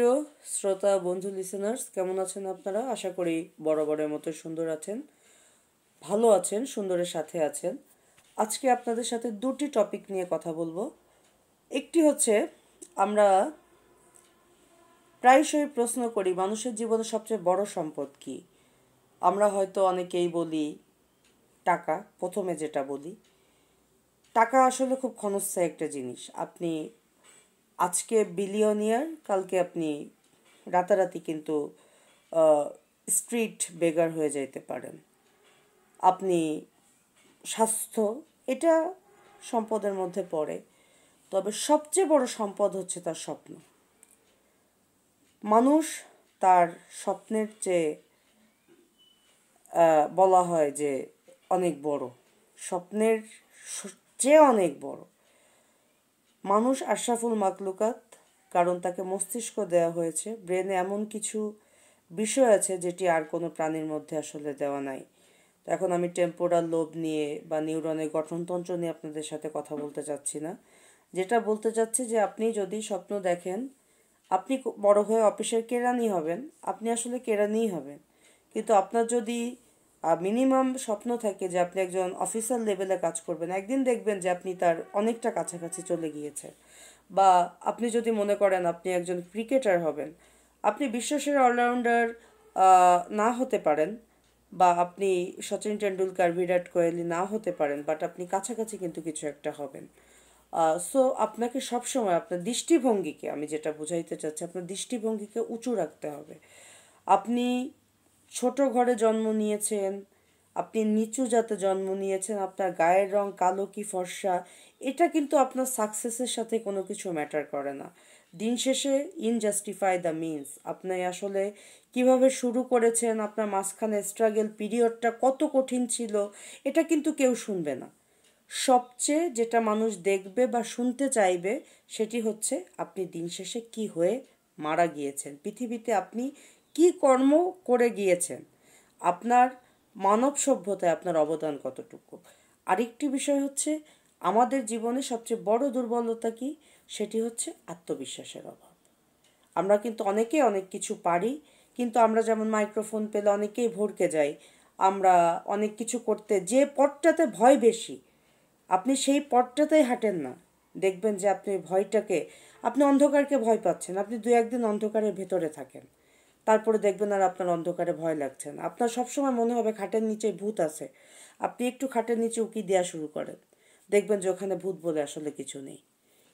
প্রিয় শ্রোতা বন্ধু লিসেনার্স, কেমন আছেন আপনারা? আশা করি বরাবরের মতো সুন্দর আছেন, ভালো আছেন, সুন্দরের সাথে আছেন। আজকে আপনাদের সাথে দুটি টপিক নিয়ে কথা বলবো। একটি হচ্ছে, আমরা প্রায়শই প্রশ্ন করি মানুষের জীবনে সবচেয়ে বড় সম্পদ কী। আমরা হয়তো অনেকেই বলি টাকা, প্রথমে যেটা বলি। টাকা আসলে খুব ক্ষণস্থায়ী একটা জিনিস। আপনি আজকে বিলিয়নিয়ার, কালকে আপনি রাতারাতি কিন্তু স্ট্রিট বেগার হয়ে যাইতে পারেন। আপনি স্বাস্থ্য, এটা সম্পদের মধ্যে পড়ে, তবে সবচেয়ে বড় সম্পদ হচ্ছে তার স্বপ্ন। মানুষ তার স্বপ্নের চেয়ে বলা হয় যে অনেক বড়, স্বপ্নের চেয়ে অনেক বড়। মানুষ আশরাফুল মাকলুকাত, কারণ তাকে মস্তিষ্ক দেওয়া হয়েছে, ব্রেনে এমন কিছু বিষয় আছে যেটি আর কোনো প্রাণীর মধ্যে আসলে দেওয়া নাই। তো এখন আমি টেম্পোরাল লোব নিয়ে বা নিউরনের গঠনতন্ত্র নিয়ে আপনাদের সাথে কথা বলতে চাচ্ছি না। যেটা বলতে চাচ্ছি যে আপনি যদি স্বপ্ন দেখেন আপনি বড় হয়ে অফিসের কেরানি হবেন, আপনি আসলে কেরানিই হবেন। কিন্তু আপনার যদি মিনিমাম স্বপ্ন থাকে যে আপনি একজন অফিসার লেভেলে কাজ করবেন, একদিন দেখবেন যে আপনি তার অনেকটা কাছাকাছি চলে গিয়েছেন। বা আপনি যদি মনে করেন আপনি একজন ক্রিকেটার হবেন, আপনি বিশ্বসেরা অলরাউন্ডার না হতে পারেন, বা আপনি সচিন টেন্ডুলকার, বিরাট কোহলি না হতে পারেন, বাট আপনি কাছাকাছি কিন্তু কিছু একটা হবেন। সো আপনাকে সবসময় আপনার দৃষ্টিভঙ্গিকে, আমি যেটা বুঝাইতে চাচ্ছি, আপনার দৃষ্টিভঙ্গিকে উঁচু রাখতে হবে। আপনি ছোট ঘরে জন্ম নিয়েছেন, আপনি নিচু জাতে জন্ম নিয়েছেন, আপনার গায়ের রং কালো কি ফর্সা, এটা কিন্তু আপনার সাকসেসের সাথে কোনো কিছু ম্যাটার করে না। দিন শেষে জাস্টিফাই দ্য মিনস, আপনি আসলে কিভাবে শুরু করেছেন, আপনার মাঝখানে স্ট্রাগল পিরিয়ডটা কত কঠিন ছিল, এটা কিন্তু কেউ শুনবে না। সবচেয়ে যেটা মানুষ দেখবে বা শুনতে চাইবে সেটি হচ্ছে আপনি দিন শেষে কি হয়ে মারা গিয়েছেন, পৃথিবীতে আপনি কি কর্ম করে গিয়েছেন, আপনার মানব সভ্যতায় আপনার অবদান কতটুকু। আরেকটি বিষয় হচ্ছে, আমাদের জীবনে সবচেয়ে বড় দুর্বলতা কি, সেটি হচ্ছে আত্মবিশ্বাসের অভাব। আমরা কিন্তু অনেকেই অনেক কিছু পারি, কিন্তু আমরা যেমন মাইক্রোফোন পেলে অনেকেই ভড়কে যাই। আমরা অনেক কিছু করতে যে পথটাতে ভয় বেশি, আপনি সেই পথটাতেই হাঁটেন না। দেখবেন যে আপনি আপনি অন্ধকারকে ভয় পাচ্ছেন, আপনি দু একদিন অন্ধকারের ভেতরে থাকেন, তারপরে দেখবেন আর আপনার অন্ধকারে ভয় লাগছে না। আপনার সবসময় মনে হবে খাটের নিচে ভূত আছে। আপনি একটু খাটের নিচে উকি দেওয়া শুরু করেন, দেখবেন যে ওখানে ভূত বলে আসলে কিছু নেই।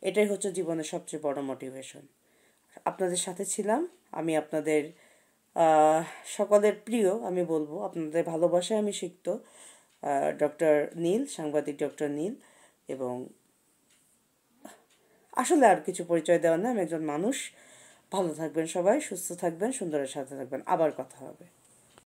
এটাই হচ্ছে জীবনের সবচেয়ে বড় মোটিভেশন। আপনাদের সাথে ছিলাম আমি, আপনাদের সকলের প্রিয়, আমি বলবো আপনাদের ভালোবাসায় আমি সিক্ত ডক্টর নীল, সাংবাদিক ডক্টর নীল। এবং আসলে আর কিছু পরিচয় দেওয়ার না, আমি একজন মানুষ। ভালো থাকবেন সবাই, সুস্থ থাকবেন, সুন্দরের সাথে থাকবেন। আবার কথা হবে।